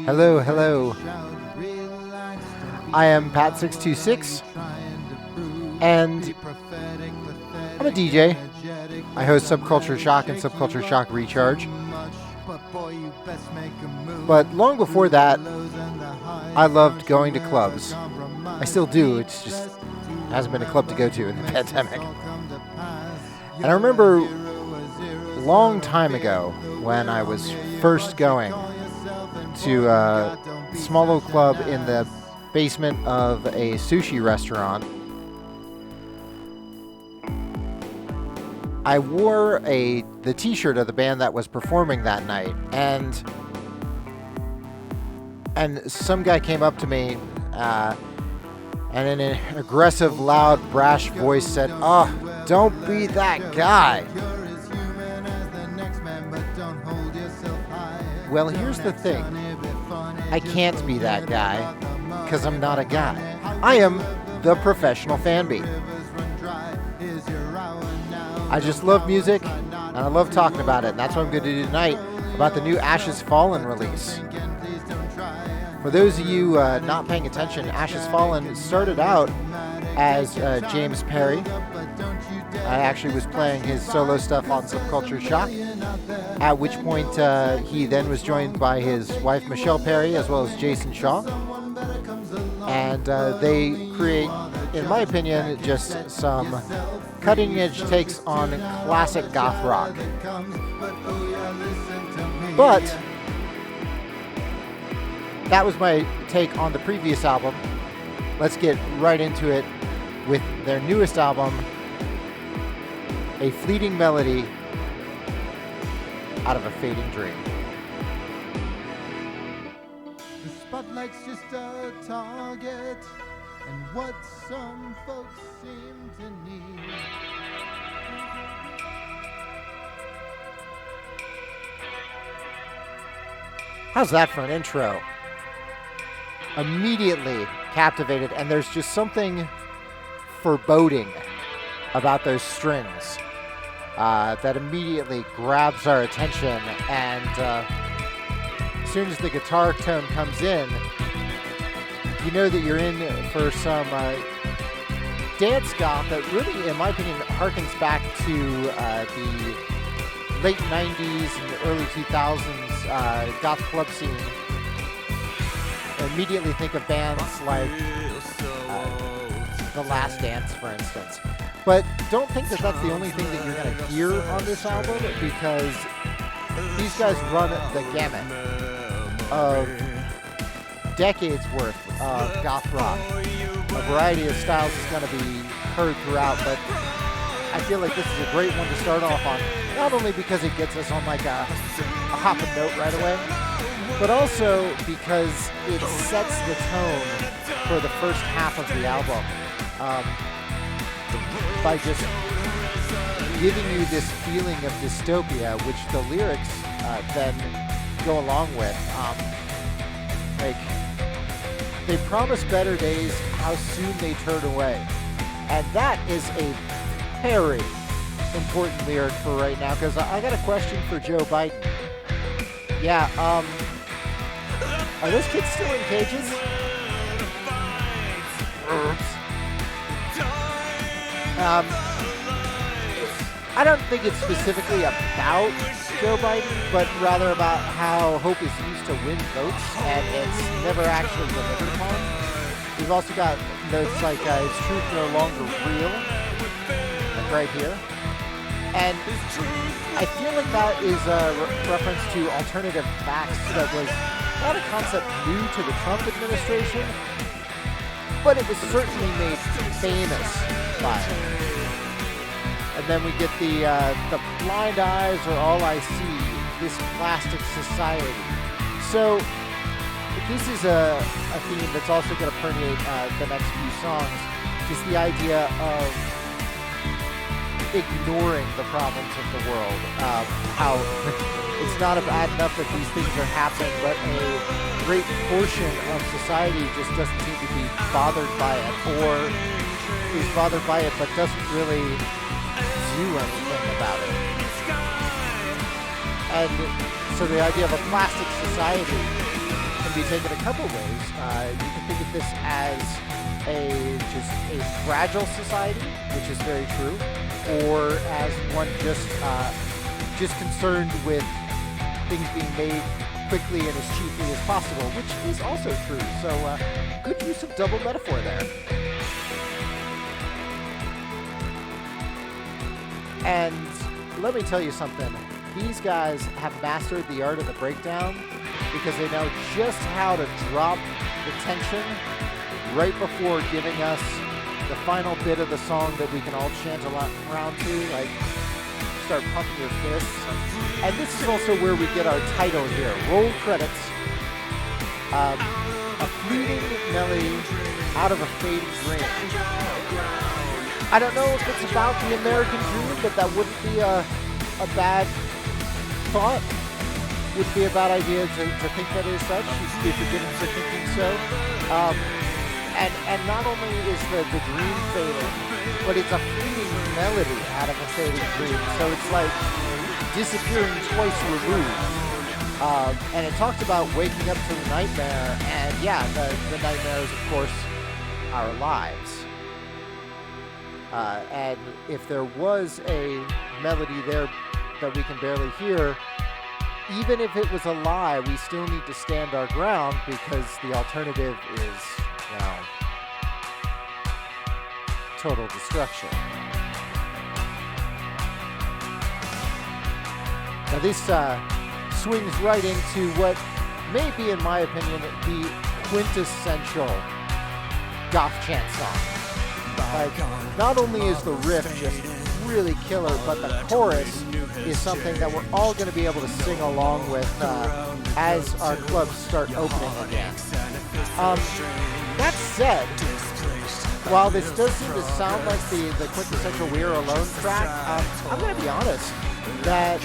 Hello, hello. I am Pat626, and I'm a DJ. I host Subculture Shock and Subculture Shock Recharge. But long before that, I loved going to clubs. I still do, it's just hasn't been a club to go to in the pandemic. And I remember a long time ago when I was first going to a small little club in the basement of a sushi restaurant. I wore the t-shirt of the band that was performing that night, and some guy came up to me and in an aggressive, loud, brash voice said, "Oh, don't be that guy." Well, here's the thing. I can't be that guy because I'm not a guy. I am the professional Fanby. I just love music and I love talking about it, and that's what I'm going to do tonight about the new Ashes Fallen release. For those of you not paying attention, Ashes Fallen started out as James Perry. I actually was playing his solo stuff on Subculture Shock, at which point he then was joined by his wife Michelle Perry as well as Jason Shaw. And they create, in my opinion, just some cutting-edge takes on classic goth rock. But that was my take on the previous album. Let's get right into it with their newest album, A Fleeting Melody Out of a Fading Dream. The spotlight's just a target, and what some folks seem to need. How's that for an intro? Immediately captivated, and there's just something foreboding about those strings that immediately grabs our attention, and as soon as the guitar tone comes in, you know that you're in for some dance goth that really, in my opinion, harkens back to the late 90s and early 2000s goth club scene. Immediately think of bands like The Last Dance, for instance. But don't think that that's the only thing that you're going to hear on this album, because these guys run the gamut of decades worth of goth rock. A variety of styles is going to be heard throughout, but I feel like this is a great one to start off on, not only because it gets us on like a hopping note right away, but also because it sets the tone for the first half of the album by just giving you this feeling of dystopia, which the lyrics then go along with. Like, they promise better days, how soon they turn away. And that is a very important lyric for right now, because I got a question for Joe Biden. Yeah, are those kids still in cages? I don't think it's specifically about Joe Biden, but rather about how hope is used to win votes, and it's never actually delivered upon. We've also got notes like, is truth no longer real? Like right here. And I feel like that is a reference to alternative facts that was not a concept new to the Trump administration, but it was certainly made famous by it. And then we get the blind eyes are all I see, this plastic society. So this is a theme that's also going to permeate the next few songs, just the idea of ignoring the problems of the world, how it's not bad enough that these things are happening, but a great portion of society just doesn't seem to be bothered by it, or is bothered by it but doesn't really do anything about it. And So the idea of a plastic society can be taken a couple ways. You can think of this as just a fragile society, which is very true, or as one just concerned with things being made quickly and as cheaply as possible, which is also true. So good use of double metaphor there. And let me tell you something. These guys have mastered the art of the breakdown because they know just how to drop the tension right before giving us the final bit of the song that we can all chant around to, like start pumping your fists. And this is also where we get our title here. Roll credits. A fleeting melody out of a fading dream. I don't know if it's about the American dream, but that wouldn't be a bad thought. Wouldn't be a bad idea to think that is such. You should be forgiven for thinking so. And not only is the dream fading, but it's a fleeting melody out of a fading dream. So it's like disappearing twice removed. And it talks about waking up to the nightmare, and yeah, the nightmare is, of course, our lives. And if there was a melody there that we can barely hear, even if it was a lie, we still need to stand our ground because the alternative is, total destruction. Now this swings right into what may be, in my opinion, the quintessential goth chant song. Like, not only is the riff just really killer, but the chorus is something that we're all going to be able to sing along with as our clubs start opening again. That said, while this does seem to sound like the quintessential We're Alone track, I'm going to be honest that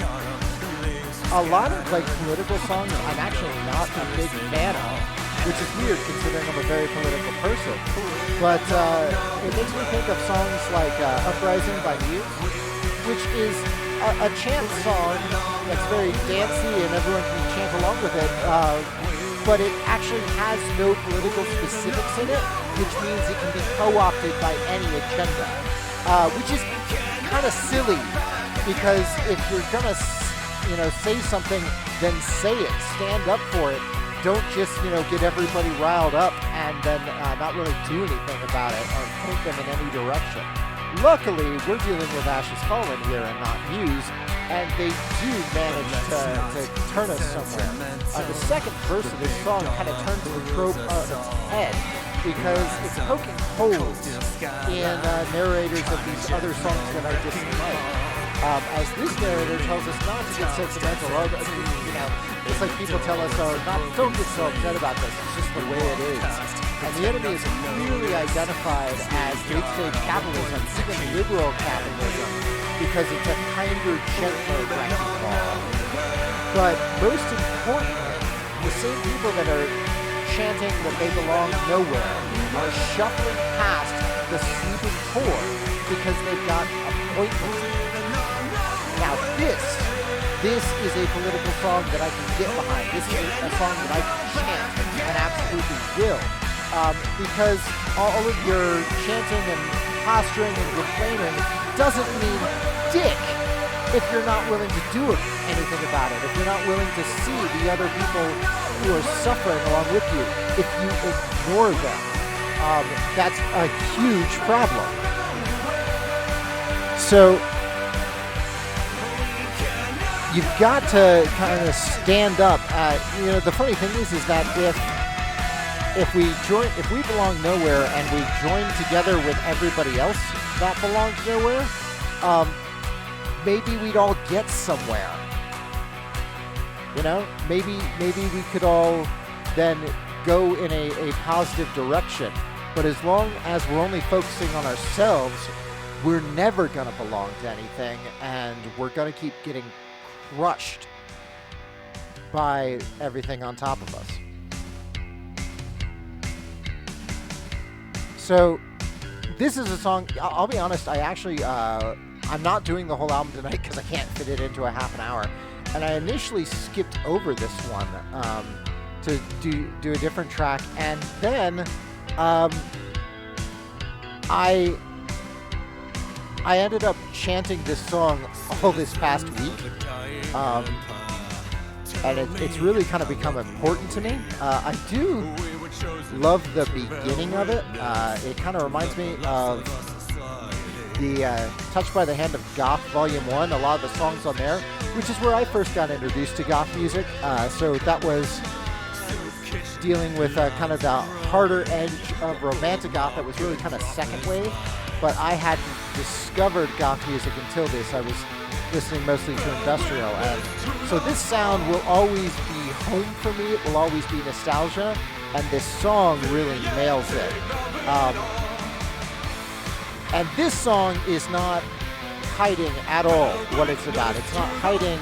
a lot of political songs I'm actually not a big fan of, which is weird considering I'm a very political person. But it makes me think of songs like Uprising by Muse, which is a chant song that's very dancey and everyone can chant along with it, but it actually has no political specifics in it, which means it can be co-opted by any agenda, which is kind of silly, because if you're going to say something, then say it, stand up for it. Don't just, get everybody riled up and then not really do anything about it or point them in any direction. Luckily, we're dealing with Ashes Fallen here and not Muse, and they do manage to turn us somewhere. The second verse of this song kind of turns the trope on its head because it's poking holes in narrators of these other songs that I dislike. As this narrator tells us not to get sentimental, it's like people tell us, don't get so upset about this, it's just the way it is. And the enemy is clearly identified as late-stage capitalism, even liberal capitalism, because it's a kinder, gentler wrecking ball. But most importantly, the same people that are chanting that they belong nowhere are shuffling past the sleeping poor because they've got appointments. Now this is a political song that I can get behind. This is a song that I can chant and absolutely will. Because all of your chanting and posturing and complaining doesn't mean dick if you're not willing to do anything about it, if you're not willing to see the other people who are suffering along with you, if you ignore them. That's a huge problem. So you've got to kind of stand up. The funny thing is that if we belong nowhere and we join together with everybody else that belongs nowhere, maybe we'd all get somewhere. Maybe we could all then go in a positive direction. But as long as we're only focusing on ourselves, we're never going to belong to anything, and we're going to keep getting crushed by everything on top of us. So this is a song, I'll be honest, I actually, I'm not doing the whole album tonight because I can't fit it into a half an hour. and I initially skipped over this one to do a different track, and then I ended up chanting this song all this past week, and it's really kind of become important to me. I do love the beginning of it. It kind of reminds me of the Touched by the Hand of Goth Volume 1, a lot of the songs on there, which is where I first got introduced to goth music. So that was dealing with kind of the harder edge of romantic goth that was really kind of second wave, but I hadn't discovered goth music until this. I was listening mostly to industrial, and so this sound will always be home for me. It will always be nostalgia, and this song really nails it. And this song is not hiding at all what it's about. It's not hiding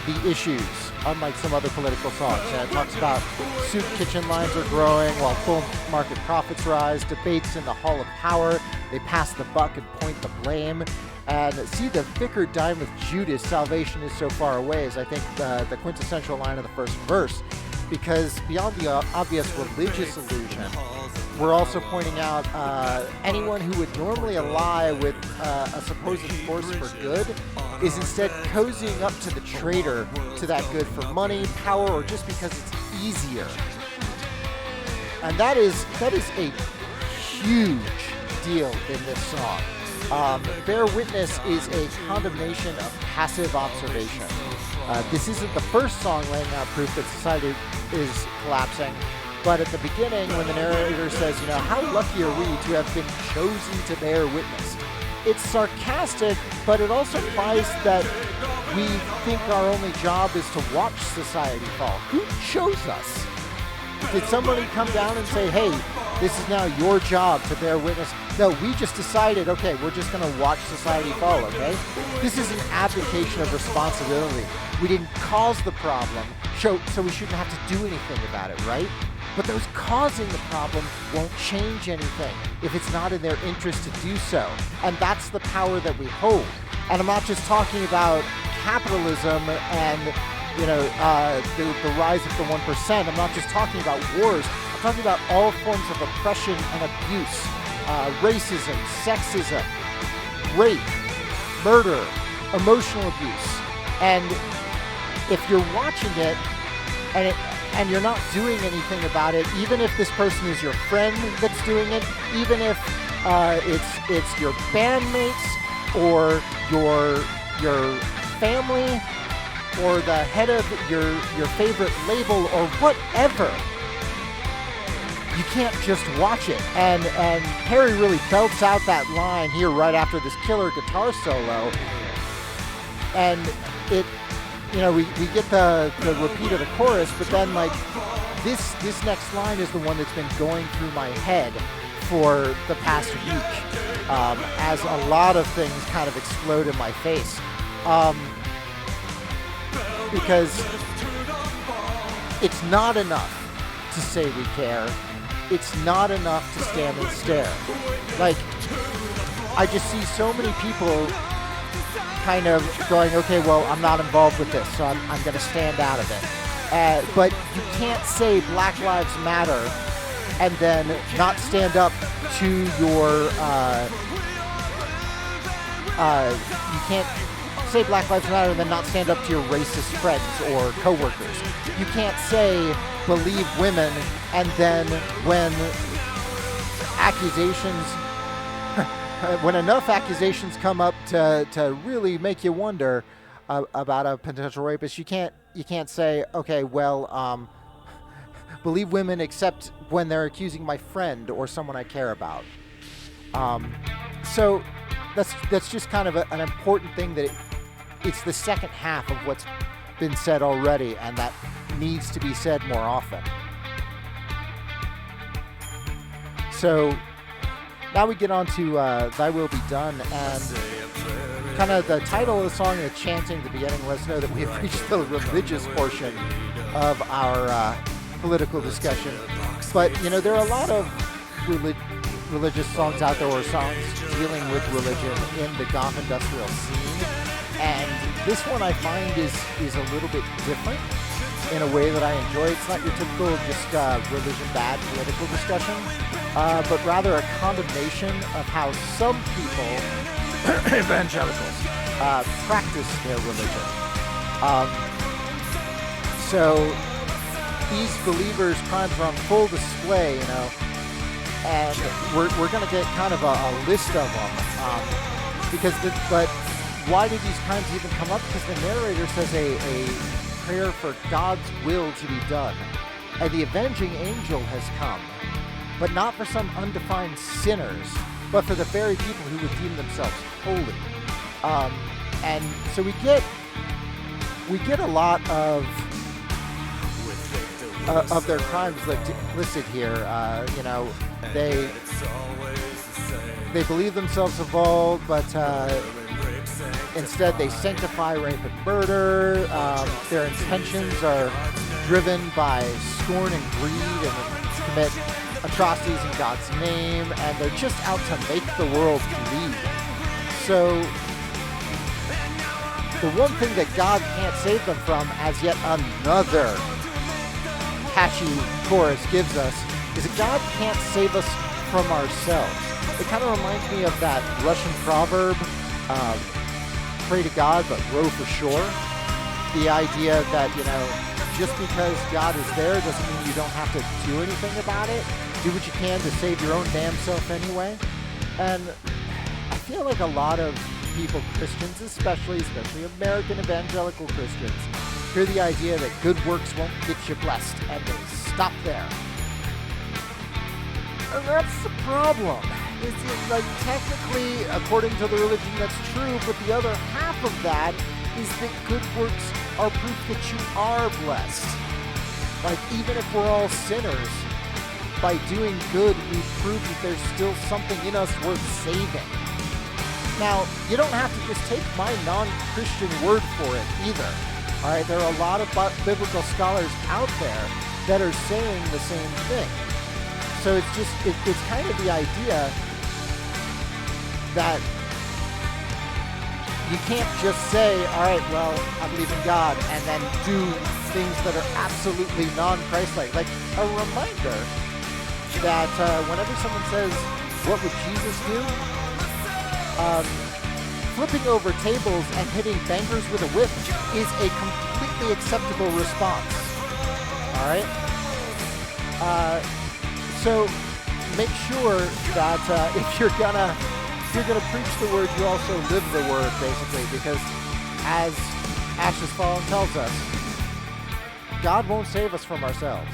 the issues, unlike some other political songs. It talks about soup kitchen lines are growing while full market profits rise, debates in the hall of power, they pass the buck and point the blame, and see the vicar dine with Judas, salvation is so far away, is I think the quintessential line of the first verse, because beyond the obvious religious illusion, we're also pointing out anyone who would normally ally with a supposed force for good is instead cozying up to the traitor to that good for money, power, or just because it's easier. And that is a huge deal in this song. Bear witness is a condemnation of passive observation. This isn't the first song laying out proof that society is collapsing, but at the beginning, when the narrator says, how lucky are we to have been chosen to bear witness? It's sarcastic, but it also implies that we think our only job is to watch society fall. Who chose us? Did somebody come down and say, hey, this is now your job to bear witness? No, we just decided, okay, we're just going to watch society fall, okay? This is an abdication of responsibility. We didn't cause the problem, so we shouldn't have to do anything about it, right? But those causing the problem won't change anything if it's not in their interest to do so. And that's the power that we hold. And I'm not just talking about capitalism and the rise of the 1%. I'm not just talking about wars. I'm talking about all forms of oppression and abuse, racism, sexism, rape, murder, emotional abuse. And if you're watching it and you're not doing anything about it, even if this person is your friend that's doing it, even if it's your bandmates or your family or the head of your favorite label or whatever, you can't just watch it. And Harry really belts out that line here right after this killer guitar solo, and we get the repeat of the chorus, but then this next line is the one that's been going through my head for the past week, as a lot of things kind of explode in my face, because it's not enough to say we care. It's not enough to stand and stare. I just see so many people kind of going, okay, well, I'm not involved with this, so I'm going to stand out of it. But you can't say Black Lives Matter and then not stand up to your, you can't say Black Lives Matter and then not stand up to your racist friends or coworkers. You can't say believe women and then when enough accusations come up to really make you wonder about a potential rapist, you can't say, okay, well, believe women except when they're accusing my friend or someone I care about. So that's just kind of an important thing, that it's the second half of what's been said already, and that needs to be said more often. So now we get on to Thy Will Be Done, and kind of the title of the song and the chanting at the beginning lets us know that we have reached the religious portion of our political discussion. But, there are a lot of religious songs out there, or songs dealing with religion in the goth industrial scene, and This one I find is a little bit different in a way that I enjoy. It's not your typical just religion bad political discussion, but rather a condemnation of how some people, evangelicals, practice their religion. So these believers' crimes are on full display, you know, and we're going to get kind of a list of them. But why do these crimes even come up? Because the narrator says a prayer for God's will to be done. And the avenging angel has come, but not for some undefined sinners, but for the very people who would deem themselves holy. And so we get a lot of their crimes listed here. You know, they believe themselves evolved, but instead they sanctify rape and murder. Their intentions are driven by scorn and greed, and commit atrocities in God's name, and they're just out to make the world bleed. So the one thing that God can't save them from, as yet another catchy chorus gives us, is that God can't save us from ourselves. It kind of reminds me of that Russian proverb, pray to God, but row for shore. The idea that, you know, just because God is there doesn't mean you don't have to do anything about it. Do what you can to save your own damn self anyway. And I feel like a lot of people, Christians especially American evangelical Christians, hear the idea that good works won't get you blessed, and they stop there. And that's the problem. It's like, technically, according to the religion, that's true, but the other half of that is that good works are proof that you are blessed. Like, even if we're all sinners, by doing good, we prove that there's still something in us worth saving. Now, you don't have to just take my non-Christian word for it either. All right, there are a lot of biblical scholars out there that are saying the same thing. So it's kind of the idea that you can't just say, all right, well, I believe in God, and then do things that are absolutely non-Christ-like. Like a reminder that whenever someone says, what would Jesus do? Flipping over tables and hitting bankers with a whip is a completely acceptable response. All right? So make sure that if you're gonna preach the word, you also live the word, basically, because as Ashes Fallen tells us, God won't save us from ourselves.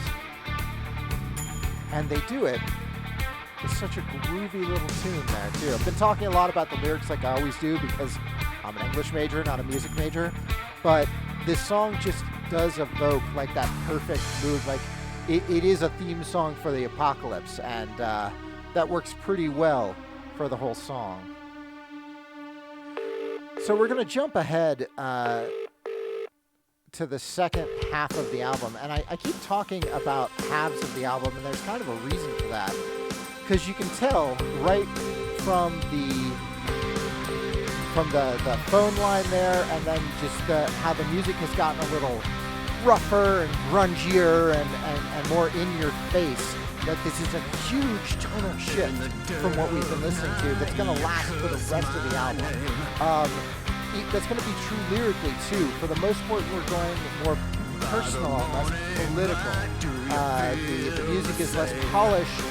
And they do it with such a groovy little tune there, too. I've been talking a lot about the lyrics like I always do because I'm an English major, not a music major. But this song just does evoke like that perfect mood. Like it is a theme song for the apocalypse, and that works pretty well for the whole song. So we're going to jump ahead to the second half of the album. And I keep talking about halves of the album, and there's kind of a reason for that. Because you can tell right from the phone line there, and then just how the music has gotten a little rougher and grungier and more in your face, that this is a huge tonal shift from what we've been listening to that's going to last for the rest of the album. That's going to be true lyrically too. For the most part, we're going more personal, less political. The music is less polished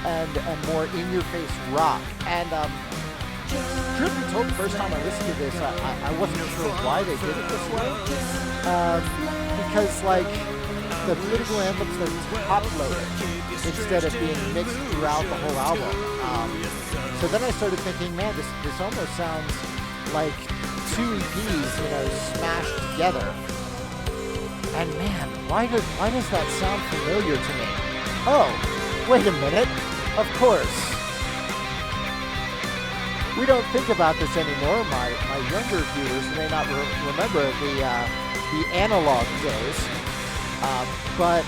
and more in-your-face rock. And truth be told, the first time I listened to this, I wasn't sure why they did it this way. Because, like, the political anthems, they're top-loaded instead of being mixed throughout the whole album. So then I started thinking, man, this almost sounds like two EPs, smashed together. And man, why does that sound familiar to me? Oh, wait a minute. Of course. We don't think about this anymore. My younger viewers may not remember the analog days. But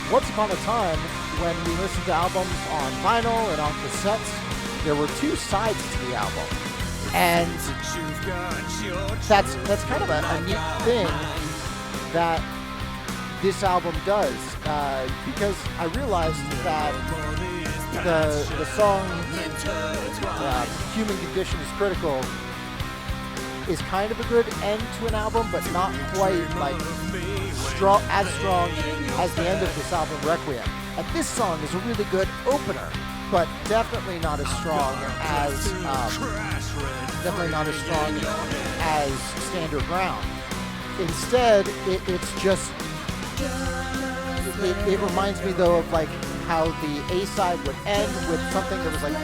once upon a time, when we listened to albums on vinyl and on cassettes, there were two sides to the album. And that's kind of a neat thing that this album does, because I realized that the song Human Condition is Critical is kind of a good end to an album, but not quite like as strong as the end of this album, Requiem. And this song is a really good opener, but definitely not as strong as Stand Your Ground. Instead, it's just it reminds me though of like how the A-side would end with something that was like,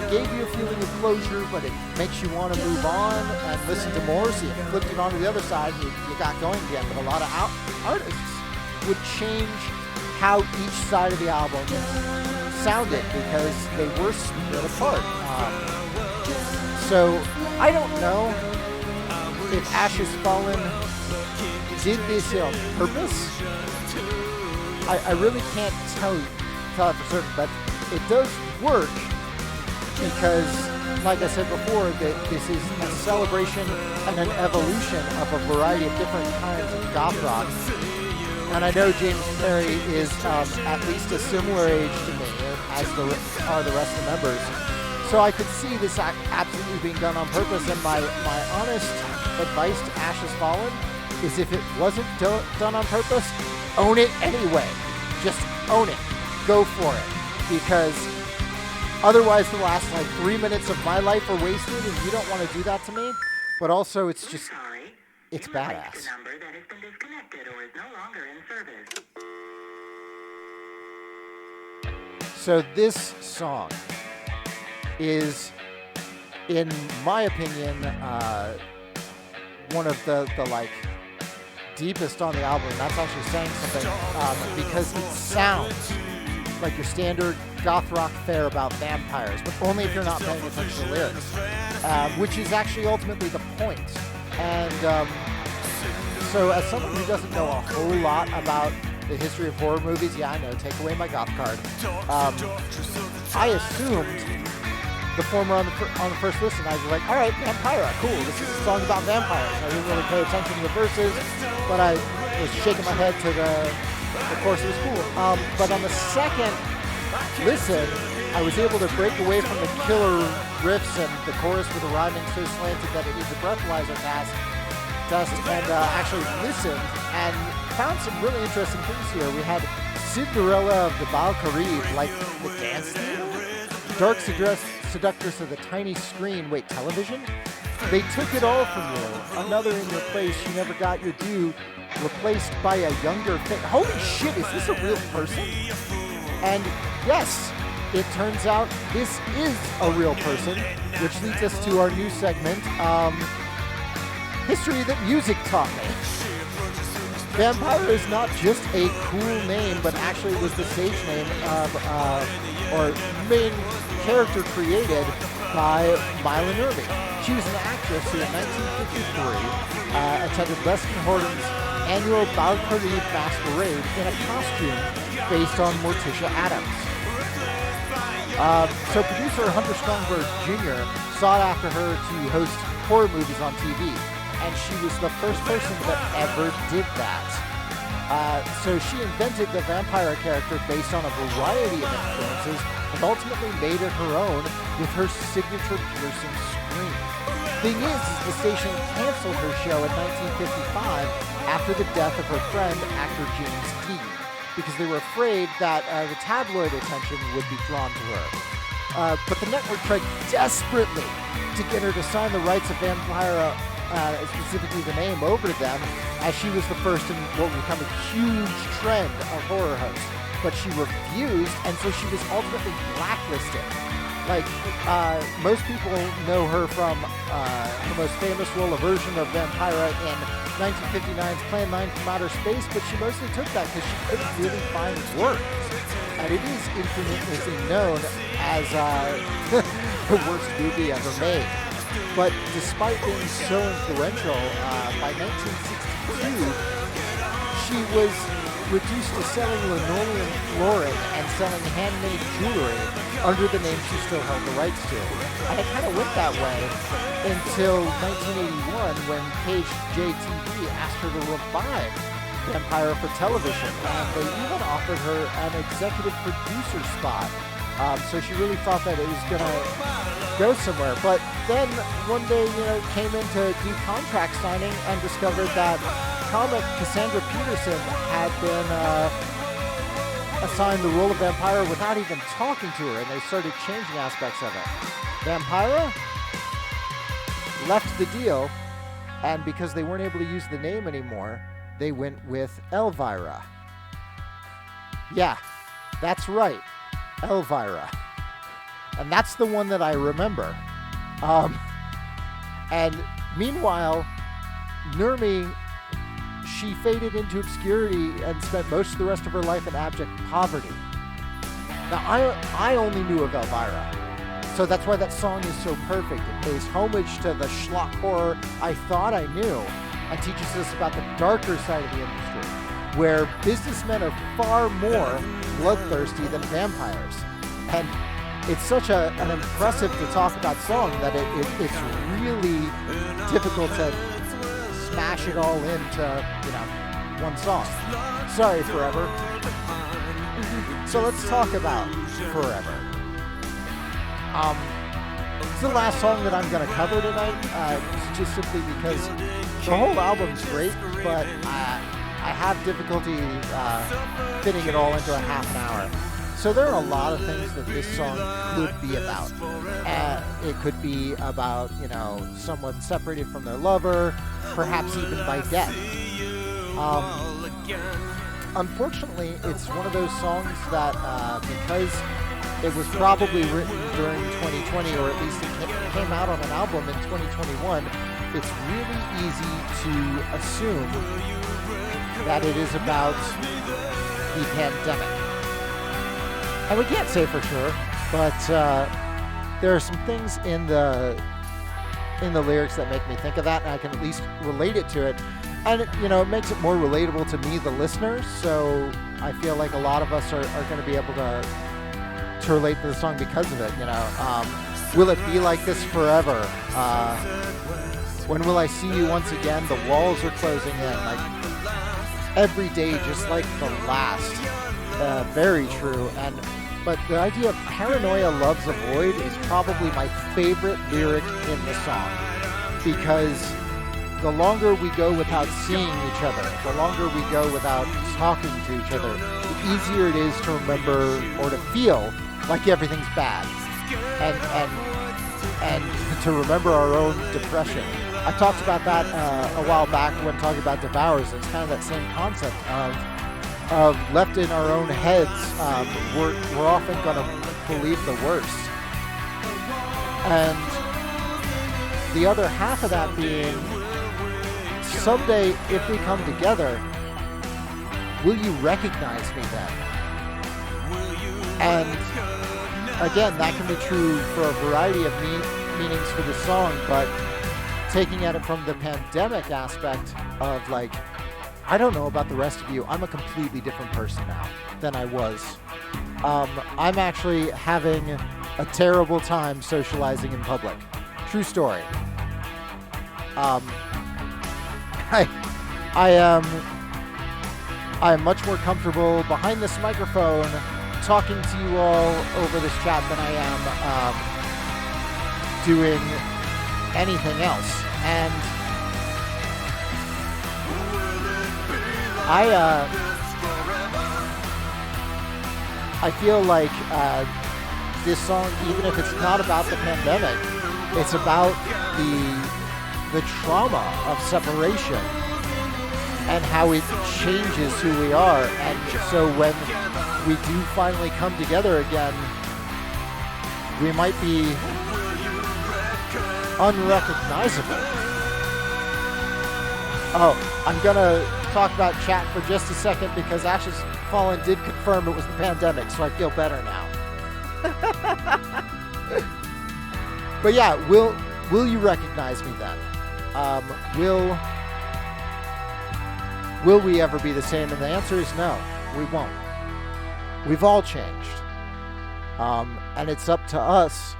it gave you a feeling of closure, but it makes you want to move on and listen to more, so you flipped it on to the other side and you got going again. But a lot of artists would change how each side of the album sounded because they were split apart. So I don't know if Ashes Fallen did this on purpose. I really can't tell it for certain, but it does work because, like I said before, that this is a celebration and an evolution of a variety of different kinds of goth rock. And I know James Perry is at least a similar age to me, as are the rest of the members. So I could see this absolutely being done on purpose. And my honest advice to Ashes Fallen is, if it wasn't done on purpose, own it anyway. Just own it. Go for it. Because otherwise the last like 3 minutes of my life are wasted, and you don't want to do that to me. But also it's just, it's badass. So this song is, in my opinion, one of the like deepest on the album. And that's actually saying something, because it sounds like your standard goth rock fare about vampires, but only if you're not paying attention to the lyrics, which is actually ultimately the point. And so as someone who doesn't know a whole lot about the history of horror movies, yeah, I know, take away my goth card, I assumed the former on the first listen. I was like, all right, Vampira, cool. This is a song about vampires. I didn't really pay attention to the verses, but I was shaking my head to the chorus. It was cool. But on the second listen, I was able to break away from the killer riffs and the chorus with the rhyming so slanted that it needs a breathalyzer dust, and actually listened and found some really interesting things here. We had Cinderella of the Valkyrie, like the dance theme. Dark Seductress of the Tiny Screen, wait, television? They took it all from you. Another in your place, you never got your due. Replaced by a younger face. Holy shit, is this a real person? And yes, it turns out this is a real person, which leads us to our new segment, History That Music Taught Me. Vampire is not just a cool name, but actually was the stage name of, or main character created by Mylan Irving. She was an actress who in 1953 attended Leslie Horton's annual Valkyrie Masquerade in a costume based on Morticia Addams. So producer Hunter Stromberg Jr. sought after her to host horror movies on TV, and she was the first person that ever did that. So she invented the vampire character based on a variety of influences, and ultimately made it her own with her signature piercing scream. Thing is, the station canceled her show in 1955 after the death of her friend, actor James Dean, because they were afraid that the tabloid attention would be drawn to her. But the network tried desperately to get her to sign the rights of Vampira, specifically the name, over to them, as she was the first in what would become a huge trend of horror hosts. But she refused, and so she was ultimately blacklisted. Like, most people know her from her most famous role, a version of Vampira in 1959's Plan 9 from Outer Space, but she mostly took that because she couldn't really find work. And it is infamously known as the worst movie ever made. But despite being so influential, by 1962, she was reduced to selling linoleum flooring and selling handmade jewelry under the name she still held the rights to. And it kind of went that way until 1981 when KJTV asked her to revive Vampire for television, and they even offered her an executive producer spot. So she really thought that it was going to go somewhere. But then one day, came in to do contract signing and discovered that comic Cassandra Peterson had been assigned the role of Vampire without even talking to her, and they started changing aspects of it. Vampira left the deal, and because they weren't able to use the name anymore, they went with Elvira. Yeah, that's right. Elvira. And that's the one that I remember. And meanwhile, Nurmi, she faded into obscurity and spent most of the rest of her life in abject poverty. Now, I only knew of Elvira, so that's why that song is so perfect. It pays homage to the schlock horror I thought I knew and teaches us about the darker side of the industry, where businessmen are far more bloodthirsty than vampires. And it's such an impressive to talk about song that it's really difficult to smash it all into, one song. Sorry, Forever. So let's talk about Forever. It's the last song that I'm going to cover tonight, just simply because the whole album's great, but I have difficulty fitting it all into a half an hour. So there are a lot of things that this song could be about. It could be about, someone separated from their lover, perhaps even by death. Unfortunately, it's one of those songs that, because it was probably written during 2020, or at least it came out on an album in 2021, it's really easy to assume that it is about the pandemic. And we can't say for sure, but there are some things in the lyrics that make me think of that, and I can at least relate it to it. And it makes it more relatable to me, the listener. So I feel like a lot of us are going to be able to relate to the song because of it. Will it be like this forever? When will I see you once again? The walls are closing in, like every day, just like the last. Very true. But the idea of paranoia loves a void is probably my favorite lyric in the song, because the longer we go without seeing each other, the longer we go without talking to each other, the easier it is to remember or to feel like everything's bad, and to remember our own depression. I talked about that a while back when talking about Devours. It's kind of that same concept of left in our own heads, we're often going to believe the worst. And the other half of that being, someday if we come together, will you recognize me then? And again, that can be true for a variety of meanings for the song, but taking at it from the pandemic aspect of I don't know about the rest of you, I'm a completely different person now than I was. I'm actually having a terrible time socializing in public. True story. I am much more comfortable behind this microphone talking to you all over this chat than I am doing anything else. And I feel like this song, even if it's not about the pandemic, it's about the trauma of separation and how it changes who we are. And so when we do finally come together again, we might be unrecognizable. Oh, I'm gonna talk about chat for just a second because Ashes Fallen did confirm it was the pandemic, so I feel better now. But yeah, will you recognize me then? Will Will we ever be the same? And the answer is no, we won't. We've all changed. And it's up to us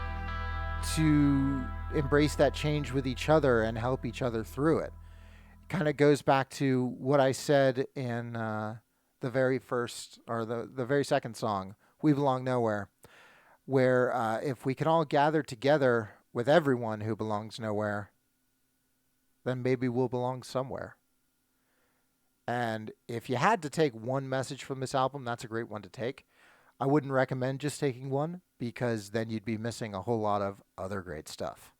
to embrace that change with each other and help each other through it. Kind of goes back to what I said in the very first or the very second song, We Belong Nowhere, where if we can all gather together with everyone who belongs nowhere, then maybe we'll belong somewhere. And if you had to take one message from this album, that's a great one to take. I wouldn't recommend just taking one because then you'd be missing a whole lot of other great stuff.